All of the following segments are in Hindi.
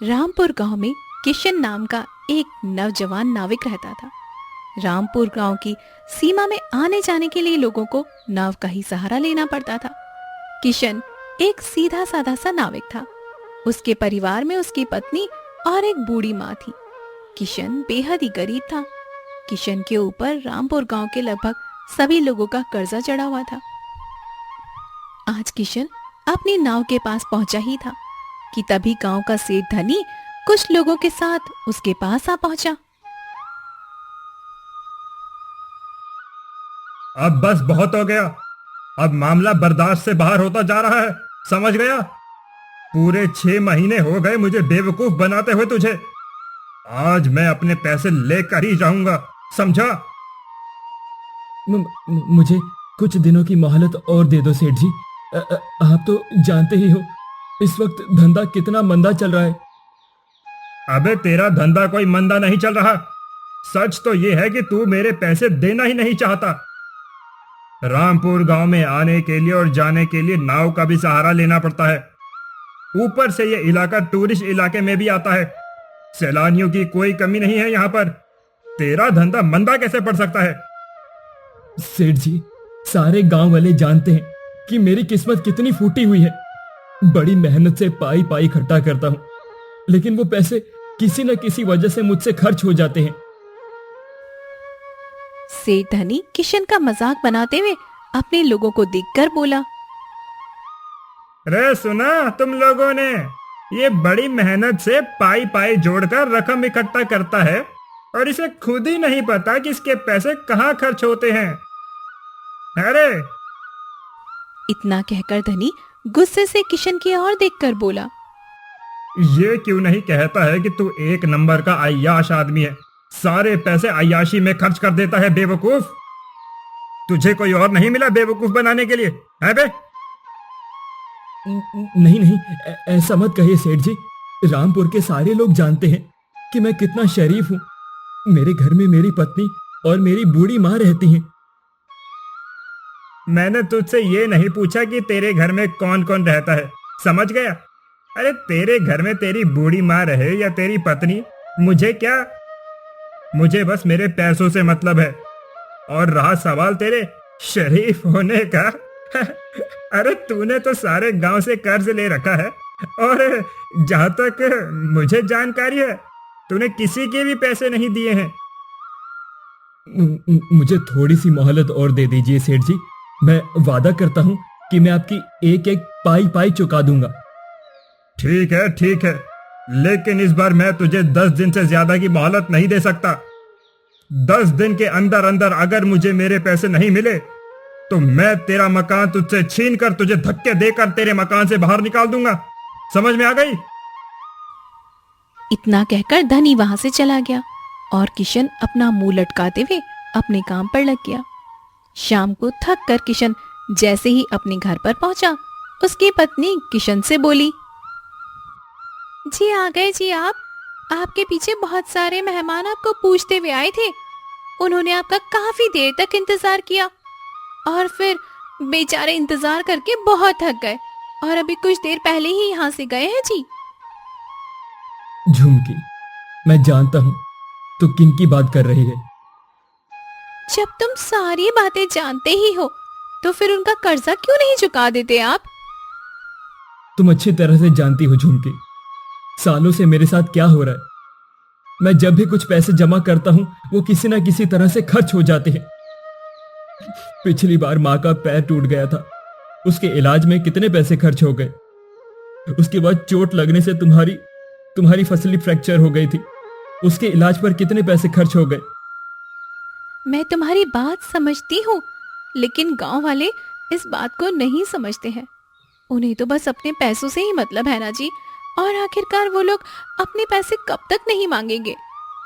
रामपुर गांव में किशन नाम का एक नौजवान नाविक रहता था। रामपुर गांव की सीमा में आने जाने के लिए लोगों को नाव का ही सहारा लेना पड़ता था। किशन एक सीधा साधा सा नाविक था। उसके परिवार में उसकी पत्नी और एक बूढ़ी माँ थी। किशन बेहद ही गरीब था। किशन के ऊपर रामपुर गांव के लगभग सभी लोगों का कर्जा चढ़ा हुआ था। आज किशन अपनी नाव के पास पहुंचा ही था कि तभी गांव का सेठ धनी कुछ लोगों के साथ उसके पास आ पहुंचा। अब बस बहुत हो गया। अब मामला बर्दाश्त से बाहर होता जा रहा है, समझ गया? पूरे 6 महीने हो गए मुझे बेवकूफ बनाते हुए तुझे। आज मैं अपने पैसे लेकर ही जाऊंगा, समझा? मुझे कुछ दिनों की मोहलत और दे दो सेठ जी। आप तो जानते ही हो इस वक्त धंधा कितना मंदा चल रहा है। अबे तेरा धंधा कोई मंदा नहीं चल रहा। सच तो यह है कि तू मेरे पैसे देना ही नहीं चाहता। रामपुर गांव में आने के लिए और जाने के लिए नाव का भी सहारा लेना पड़ता है। ऊपर से यह इलाका टूरिस्ट इलाके में भी आता है। सैलानियों की कोई कमी नहीं है यहाँ पर। तेरा धंधा मंदा कैसे पड़ सकता है? सेठ जी, सारे गांव वाले जानते हैं कि मेरी किस्मत कितनी फूटी हुई है। बड़ी मेहनत से पाई पाई इकट्ठा करता हूं, लेकिन वो पैसे किसी न किसी वजह से मुझसे खर्च हो जाते हैं। सेठ धनी किशन का मजाक बनाते हुए अपने लोगों को देखकर बोला, रे सुना तुम लोगों ने? ये बड़ी मेहनत से पाई पाई जोड़कर रकम इकट्ठा करता है और इसे खुद ही नहीं पता कि इसके पैसे कहाँ खर्च होते हैं। अरे इतना कहकर धनी गुस्से से किशन की ओर देखकर बोला, ये क्यों नहीं कहता है कि तू एक नंबर का अय्याश आदमी है, सारे पैसे अय्याशी में खर्च कर देता है बेवकूफ। तुझे कोई और नहीं मिला बेवकूफ बनाने के लिए, है बे? नहीं नहीं, ऐसा मत कहिए सेठ जी। रामपुर के सारे लोग जानते हैं कि मैं कितना शरीफ हूं। मेरे घर में मेरी पत्नी और मेरी बूढ़ी माँ रहती हैं। मैंने तुझसे ये नहीं पूछा कि तेरे घर में कौन कौन रहता है, समझ गया? अरे तेरे घर में तेरी बूढ़ी माँ रहे या तेरी पत्नी, मुझे क्या? मुझे बस मेरे पैसों से मतलब है। और रहा सवाल तेरे शरीफ होने का अरे तूने तो सारे गांव से कर्ज ले रखा है और जहां तक मुझे जानकारी है तूने किसी के भी पैसे नहीं दिए हैं। मुझे थोड़ी सी मोहलत और दे दीजिए सेठ जी। मैं वादा करता हूं कि मैं आपकी एक एक पाई पाई चुका दूंगा। ठीक है, लेकिन इस बार मैं तुझे 10 दिन से ज्यादा की मोहलत नहीं दे सकता। 10 दिन के अंदर अंदर अगर मुझे मेरे पैसे नहीं मिले तो मैं तेरा मकान तुझसे छीन कर तुझे धक्के देकर तेरे मकान से बाहर निकाल दूंगा। समझ में आ गई? इतना कहकर धनी वहां से चला गया और किशन अपना मुंह लटकाते हुए अपने काम पर लग गया। शाम को थक कर किशन जैसे ही अपने घर पर पहुंचा, उसकी पत्नी किशन से बोली, जी आ गए जी आप। आपके पीछे बहुत सारे मेहमान आपको पूछते हुए आए थे। उन्होंने आपका काफी देर तक इंतजार किया और फिर बेचारे इंतजार करके बहुत थक गए और अभी कुछ देर पहले ही यहाँ से गए हैं जी। झुमकी, मैं जानता हूं तो किन की बात कर रही है। जब तुम सारी बातें जानते ही हो तो फिर उनका कर्जा क्यों नहीं चुका देते आप? तुम अच्छी तरह से जानती हो झुमकी, सालों से मेरे साथ क्या हो रहा है। मैं जब भी कुछ पैसे जमा करता हूं वो किसी ना किसी तरह से खर्च हो जाते हैं। पिछली बार माँ का पैर टूट गया था, उसके इलाज में कितने पैसे खर्च हो गए। उसके बाद चोट लगने से तुम्हारी फसली फ्रैक्चर हो गई थी, उसके इलाज पर कितने पैसे खर्च हो गए। मैं तुम्हारी बात समझती हूँ, लेकिन गांव वाले इस बात को नहीं समझते हैं। उन्हें तो बस अपने पैसों से ही मतलब है ना जी। और आखिरकार वो लोग अपने पैसे कब तक नहीं मांगेंगे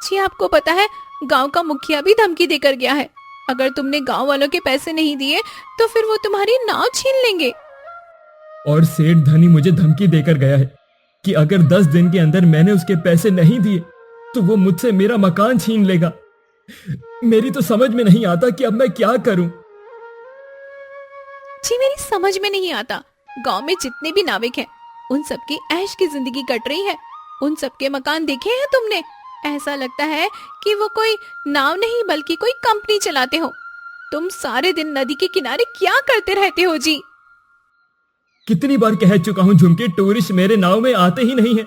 जी? आपको पता है गांव का मुखिया भी धमकी देकर गया है, अगर तुमने गांव वालों के पैसे नहीं दिए तो फिर वो तुम्हारी नाव छीन लेंगे। और सेठ धनी मुझे धमकी देकर गया है कि अगर 10 दिन के अंदर मैंने उसके पैसे नहीं दिए तो वो मुझसे मेरा मकान छीन लेगा। मेरी तो समझ में नहीं आता कि अब मैं क्या करूं। जी मेरी समझ में नहीं आता। गांव में जितने भी नाविक हैं उन सबकी ऐश की जिंदगी कट रही है उन सबके मकान देखे हैं तुमने? ऐसा लगता है कि वो कोई नाव नहीं बल्कि कोई कंपनी चलाते हो। तुम सारे दिन नदी के किनारे क्या करते रहते हो जी? कितनी बार कह चुका हूं झुमके, टूरिस्ट मेरे नाव में आते ही नहीं है।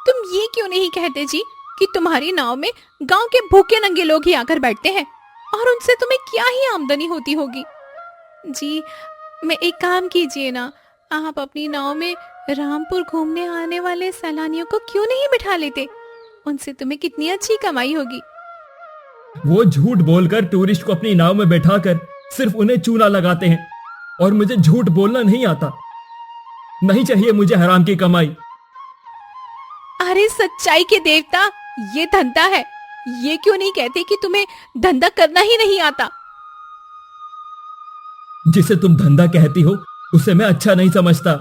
तुम ये क्यों नहीं कहते जी कि तुम्हारी नाव में गांव के भूखे नंगे लोग ही आकर बैठते हैं और उनसे तुम्हें क्या ही आमदनी होती होगी? जी, मैं एक काम कीजिए ना, आप अपनी नाव में रामपुर घूमने आने वाले सैलानियों को क्यों नहीं बिठा लेते? उनसे तुम्हें कितनी अच्छी कमाई होगी। वो झूठ बोलकर टूरिस्ट को अपनी नाव में बैठाकर सिर्फ उन्हें चूना लगाते हैं और मुझे झूठ बोलना नहीं आता। नहीं चाहिए मुझे हराम की कमाई। अरे सच्चाई के देवता, ये धंधा है। ये क्यों नहीं कहते कि तुम्हें धंधा करना ही नहीं आता? जिसे तुम धंधा कहती हो उसे मैं अच्छा नहीं समझता।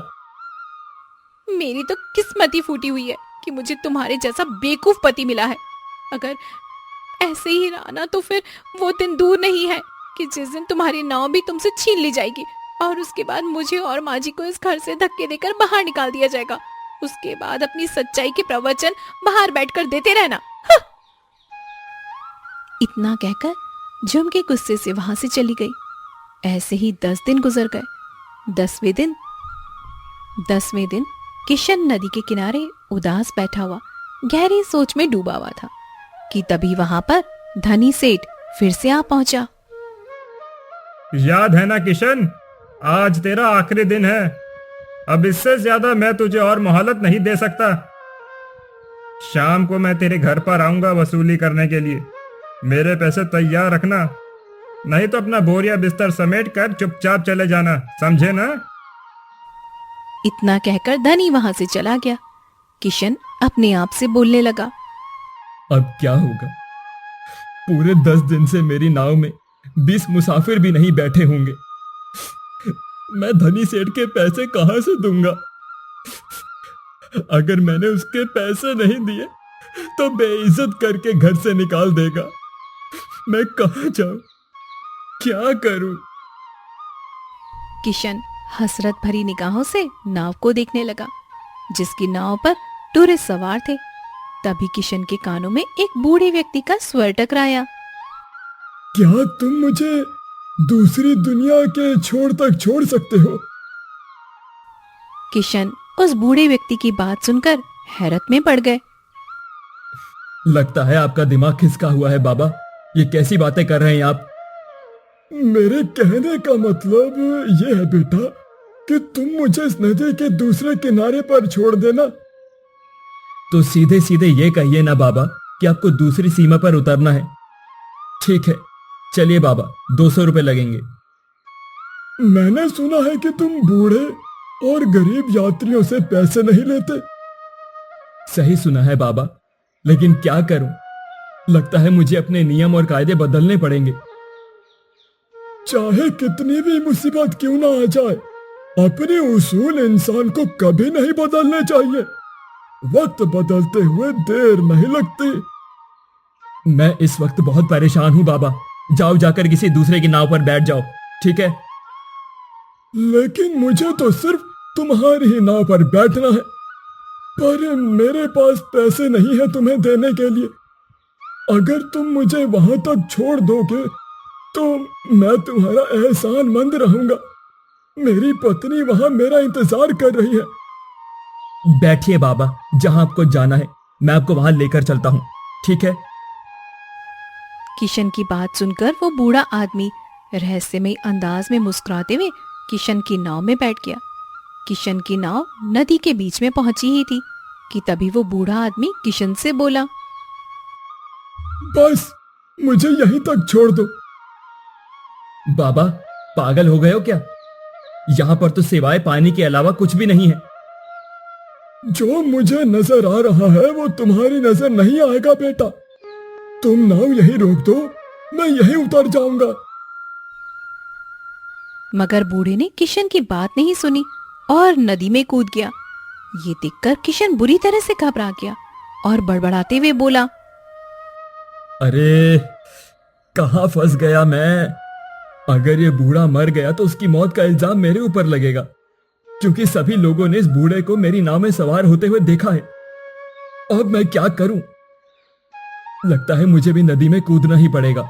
मेरी तो किस्मत ही फूटी हुई है कि मुझे तुम्हारे जैसा बेवकूफ पति मिला है। अगर ऐसे ही रहा ना तो फिर वो दिन दूर नहीं है कि जिस दिन तुम्हारी नाव भी तुमसे छीन ली जाएगी और उसके बाद मुझे और माँ जी को इस घर से धक्के देकर बाहर निकाल दिया जाएगा। उसके बाद अपनी सच्चाई के प्रवचन बाहर बैठकर देते रहना। हाँ। इतना कहकर झुमके गुस्से से वहां से चली गई। ऐसे ही 10 दिन गुजर गए। 10वें दिन किशन नदी के किनारे उदास बैठा हुआ गहरी सोच में डूबा हुआ था कि तभी वहां पर धनी सेठ फिर से आ पहुंचा। याद है ना किशन, आज तेरा आखिरी दिन है। अब इससे ज्यादा मैं तुझे और मोहलत नहीं दे सकता। शाम को मैं तेरे घर पर आऊंगा वसूली करने के लिए। मेरे पैसे तैयार रखना, नहीं तो अपना बोरिया बिस्तर समेट कर चुपचाप चले जाना, समझे ना? इतना कहकर धनी वहां से चला गया। किशन अपने आप से बोलने लगा, अब क्या होगा? पूरे 10 दिन से मेरी नाव में 20 मुसाफिर भी नहीं बैठे होंगे। मैं धनी सेठ के पैसे कहां से दूंगा? अगर मैंने उसके पैसे नहीं दिए तो बेइज्जत करके घर से निकाल देगा। मैं कहां जाऊं? क्या करूं? किशन हसरत भरी निगाहों से नाव को देखने लगा जिसकी नाव पर टूरिस्ट सवार थे। तभी किशन के कानों में एक बूढ़े व्यक्ति का स्वर टकराया। क्या तुम मुझे दूसरी दुनिया के छोर तक छोड़ सकते हो? किशन उस बूढ़े व्यक्ति की बात सुनकर हैरत में पड़ गए। लगता है आपका दिमाग खिसका हुआ है बाबा। ये कैसी बातें कर रहे हैं आप? मेरे कहने का मतलब ये है बेटा कि तुम मुझे इस नदी के दूसरे किनारे पर छोड़ देना। तो सीधे सीधे ये कहिए ना बाबा कि आपको दूसरी सीमा पर उतरना है। ठीक है, चलिए बाबा, 200 रुपए लगेंगे। मैंने सुना है कि तुम बूढ़े और गरीब यात्रियों से पैसे नहीं लेते। सही सुना है बाबा, लेकिन क्या करूं? लगता है मुझे अपने नियम और कायदे बदलने पड़ेंगे। चाहे कितनी भी मुसीबत क्यों ना आ जाए, अपने उसूल इंसान को कभी नहीं बदलने चाहिए। वक्त बदलते हुए देर नहीं लगती। मैं इस वक्त बहुत परेशान हूं बाबा। जाओ, जाकर किसी दूसरे की नाव पर बैठ जाओ, ठीक है? लेकिन मुझे तो सिर्फ तुम्हारी ही नाव पर बैठना है। पर मेरे पास पैसे नहीं है तुम्हें देने के लिए। अगर तुम मुझे वहां तक छोड़ दोगे तो मैं तुम्हारा एहसानमंद रहूंगा। मेरी पत्नी वहां मेरा इंतजार कर रही है। बैठिए बाबा, जहां आपको जाना है मैं आपको वहां लेकर चलता हूं, ठीक है? किशन की बात सुनकर वो बूढ़ा आदमी रहस्यमय अंदाज में मुस्कुराते हुए किशन की नाव में बैठ गया। किशन की नाव नदी के बीच में पहुंची ही थी कि तभी वो बूढ़ा आदमी किशन से बोला, बस मुझे यहीं तक छोड़ दो। बाबा, पागल हो गए हो क्या? यहां पर तो सिवाय पानी के अलावा कुछ भी नहीं है। जो मुझे नजर आ रहा है वो तुम्हारी नजर नहीं आएगा बेटा। तुम नाव यहीं रोक दो, मैं यहीं उतर जाऊंगा। मगर बूढ़े ने किशन की बात नहीं सुनी और नदी में कूद गया। ये देखकर किशन बुरी तरह से घबरा गया और बड़बड़ाते हुए बोला, अरे कहां फंस गया मैं? अगर ये बूढ़ा मर गया तो उसकी मौत का इल्जाम मेरे ऊपर लगेगा। क्योंकि सभी लोगों ने इस बूढ़े को मेरी नाव में सवार होते हुए देखा है। अब मैं क्या करूं? लगता है मुझे भी नदी में कूदना ही पड़ेगा।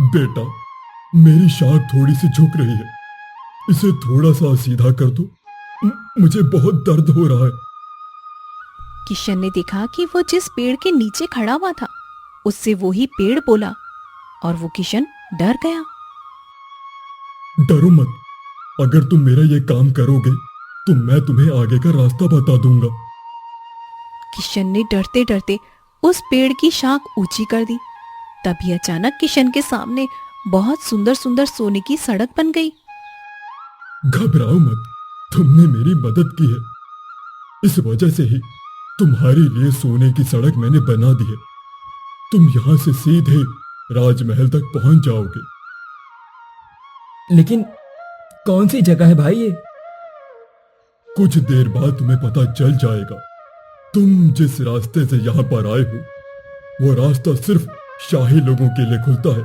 बेटा, मेरी शाख थोड़ी सी झुक रही है, इसे थोड़ा सा सीधा कर दो। मुझे बहुत दर्द हो रहा है। किशन ने देखा कि वो जिस पेड़ के नीचे खड़ा हुआ था उससे वो ही पेड़ बोला और वो किशन डर गया। डरो मत, अगर तुम मेरा ये काम करोगे तो मैं तुम्हें आगे का रास्ता बता दूंगा। किशन ने डरते डरते उस पेड़ की शाख ऊंची कर दी। तभी अचानक किशन के सामने बहुत सुंदर सुंदर सोने की सड़क बन गई। घबराओ मत, तुमने मेरी मदद की है। इस वजह से ही तुम्हारे लिए सोने की सड़क मैंने बना दी है। तुम यहां से सीधे राजमहल तक पहुंच जाओगे। लेकिन कौन सी जगह है भाई ये? कुछ देर बाद तुम्हें पता चल जाएगा। तुम जिस रास्ते से यहां पर आए हो वो रास्ता सिर्फ शाही लोगों के लिए खुलता है।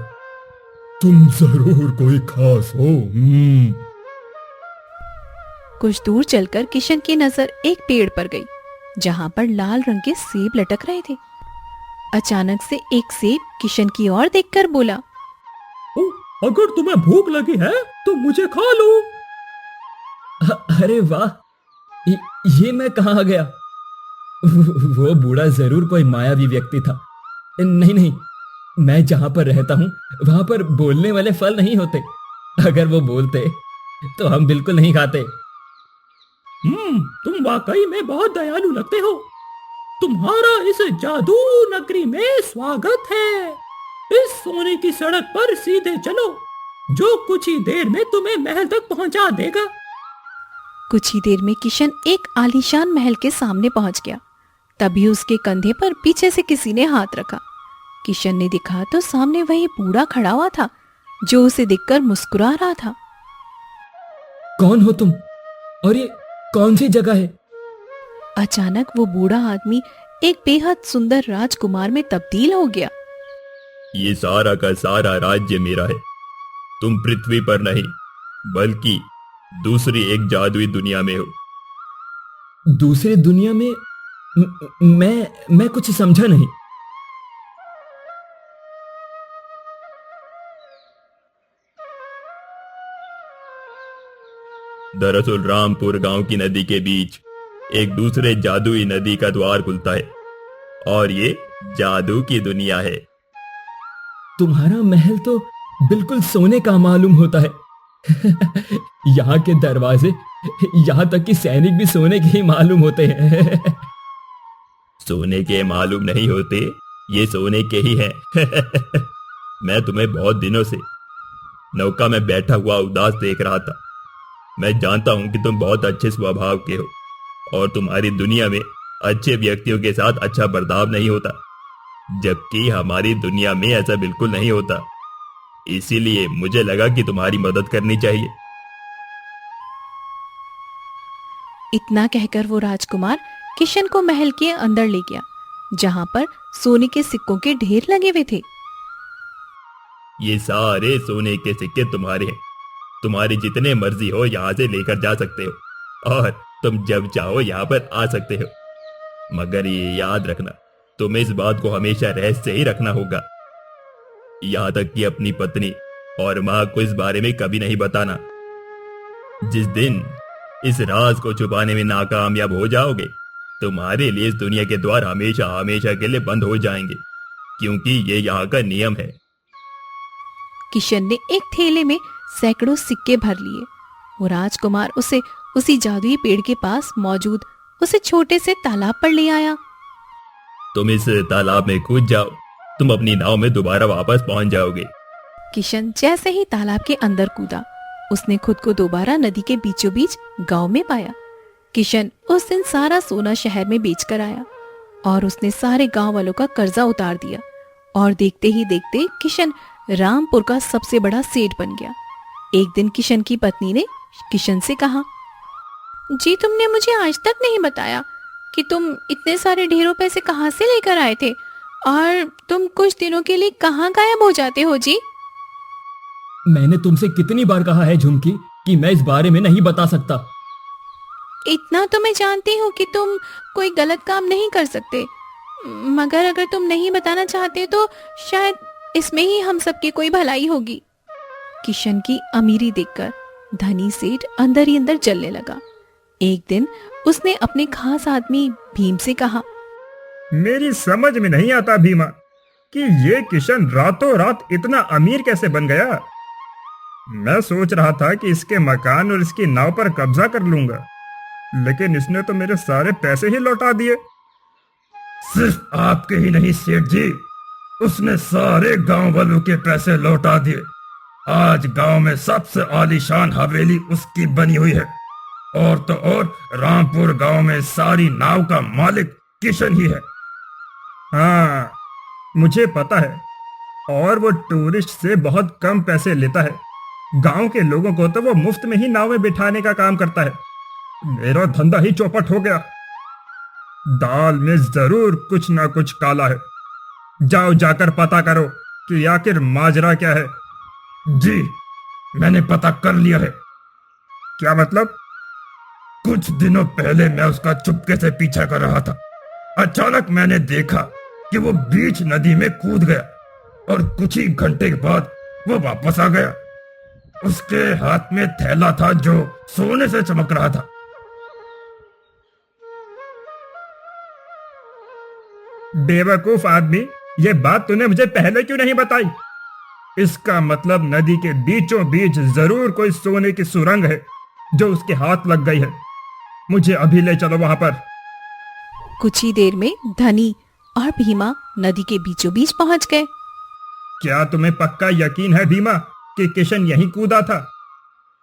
तुम जरूर कोई खास हो। कुछ दूर चलकर किशन की नजर एक पेड़ पर गई जहां पर लाल रंग के सेब लटक रहे थे। अचानक से एक सेब किशन की ओर देखकर बोला, अगर तुम्हें भूख लगी है तो मुझे खा लो। अरे वाह, ये मैं कहाँ आ गया? वो बूढ़ा जरूर कोई मायावी व्यक्ति था। नहीं नहीं, मैं जहां पर रहता हूं वहां पर बोलने वाले फल नहीं होते। अगर वो बोलते तो हम बिल्कुल नहीं खाते। तुम वाकई में बहुत दयालु लगते हो। तुम्हारा इस जादू नगरी में स्वागत है। इस सोने की सड़क पर सीधे चलो, जो कुछ ही देर में तुम्हें महल तक पहुंचा देगा। कुछ ही देर में किशन एक आलीशान महल के सामने पहुंच गया। तभी उसके कंधे पर पीछे से किसी ने हाथ रखा। किशन ने देखा तो सामने वही बूढ़ा खड़ा हुआ था जो उसे देखकर मुस्कुरा रहा था। कौन हो तुम और ये कौन सी जगह है? अचानक वो बूढ़ा आदमी एक बेहद सुंदर राजकुमार में तब्दील हो गया। ये सारा का सारा राज्य मेरा है। तुम पृथ्वी पर नहीं बल्कि दूसरी एक जादुई दुनिया में हो। दूसरी दुनिया में? मैं कुछ समझा नहीं। दरअसल रामपुर गांव की नदी के बीच एक दूसरे जादुई नदी का द्वार खुलता है और ये जादू की दुनिया है। तुम्हारा महल तो बिल्कुल सोने का मालूम होता है। यहाँ के दरवाजे, यहाँ तक कि सैनिक भी सोने के ही मालूम होते हैं। सोने के मालूम नहीं होते, ये सोने के ही हैं। मैं तुम्हें बहुत दिनों से नौका में बैठा हुआ उदास देख रहा था। मैं जानता हूं कि तुम बहुत अच्छे स्वभाव के हो और तुम्हारी दुनिया में अच्छे व्यक्तियों के साथ अच्छा बर्ताव नहीं होता, जबकि हमारी दुनिया में ऐसा बिल्कुल नहीं होता। इसीलिए मुझे लगा कि तुम्हारी मदद करनी चाहिए। इतना कहकर वो राजकुमार किशन को महल के अंदर ले गया जहां पर सोने के सिक्कों के ढेर लगे हुए थे। ये सारे सोने के सिक्के तुम्हारे हैं। तुम्हारी जितने मर्जी हो यहाँ से लेकर जा सकते हो और तुम जब चाहो यहाँ पर आ सकते हो। मगर ये याद रखना, तुम्हें इस बात को हमेशा रहस्य ही रखना होगा। यहाँ तक कि अपनी पत्नी और माँ को इस बारे में कभी नहीं बताना। जिस दिन इस राज को छुपाने में नाकामयाब हो जाओगे, तुम्हारे लिए इस दुनिया के द्वार हमेशा हमेशा के लिए बंद हो जाएंगे, क्योंकि ये यहाँ का नियम है। किशन ने एक थैले में सैकड़ों सिक्के भर लिए। वो राजकुमार उसे उसी जादुई पेड़ के पास मौजूद उसे छोटे से तालाब पर ले आया। तुम इस तालाब में कूद जाओ, तुम अपनी नाव में दोबारा वापस पहुंच जाओगे। किशन जैसे ही तालाब के अंदर कूदा, उसने खुद को दोबारा नदी के बीचों बीच गांव में पाया। किशन उस दिन सारा सोना शहर में बेचकर आया और उसने सारे गांव वालों का कर्जा उतार दिया और देखते ही देखते किशन रामपुर का सबसे बड़ा सेठ बन गया। एक दिन किशन की पत्नी ने किशन से कहा, जी तुमने मुझे आज तक नहीं बताया कि तुम इतने सारे ढेरों पैसे कहाँ से लेकर आए थे और तुम कुछ दिनों के लिए कहाँ गायब हो जाते हो जी? मैंने तुमसे कितनी बार कहा है झुमकी कि मैं इस बारे में नहीं बता सकता। इतना तो मैं जानती हूँ कि तुम कोई गलत काम नहीं कर सकते, मगर अगर तुम नहीं बताना चाहते तो शायद इसमें ही हम सबकी कोई भलाई होगी। किशन की अमीरी देखकर धनी सेठ अंदर ही अंदर जलने लगा। एक दिन उसने अपने खास आदमी भीम से कहा, मेरी समझ में नहीं आता भीमा कि ये किशन रातों रात इतना अमीर कैसे बन गया। मैं सोच रहा था कि इसके मकान और इसकी नाव पर कब्जा कर लूंगा, लेकिन इसने तो मेरे सारे पैसे ही लौटा दिए। सिर्फ आपके ही नहीं सेठ जी, उसने सारे गांव वालों के पैसे लौटा दिए। आज गांव में सबसे आलीशान हवेली उसकी बनी हुई है, और तो और रामपुर गांव में सारी नाव का मालिक किशन ही है। हाँ, मुझे पता है, और वो टूरिस्ट से बहुत कम पैसे लेता है। गांव के लोगों को तो वो मुफ्त में ही नाव में बिठाने का काम करता है। मेरा धंधा ही चौपट हो गया। दाल में जरूर कुछ ना कुछ काला है। जाओ जाकर पता करो कि आखिर माजरा क्या है। जी, मैंने पता कर लिया है। क्या मतलब? कुछ दिनों पहले मैं उसका चुपके से पीछा कर रहा था। अचानक मैंने देखा कि वो बीच नदी में कूद गया, और कुछ ही घंटे के बाद वो वापस आ गया। उसके हाथ में थैला था जो सोने से चमक रहा था। बेवकूफ आदमी, ये बात तूने मुझे पहले क्यों नहीं बताई? इसका मतलब नदी के बीचों बीच जरूर कोई सोने की सुरंग है जो उसके हाथ लग गई है। मुझे अभी ले चलो वहां पर। कुछ ही देर में धनी और भीमा नदी के बीचों बीच पहुंच गए। क्या तुम्हें पक्का यकीन है भीमा कि किशन यहीं कूदा था?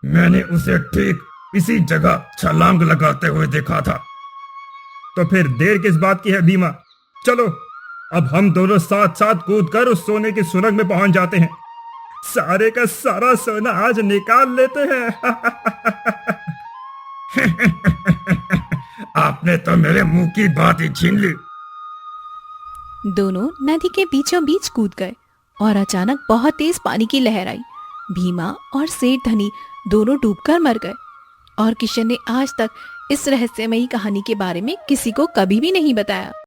मैंने उसे ठीक इसी जगह छलांग लगाते हुए देखा था। तो फिर देर किस बात की है भीमा? चलो, अब हम दोनों साथ साथ कूदकर उस सोने की सुरंग में पहुंच जाते हैं। सारे का सारा सोना आज निकाल लेते हैं। आपने तो मेरे मुंह की बात ही छीन ली। दोनों नदी के बीचों बीच कूद गए और अचानक बहुत तेज पानी की लहर आई। भीमा और सेठ धनी दोनों डूबकर मर गए, और किशन ने आज तक इस रहस्यमयी कहानी के बारे में किसी को कभी भी नहीं बताया।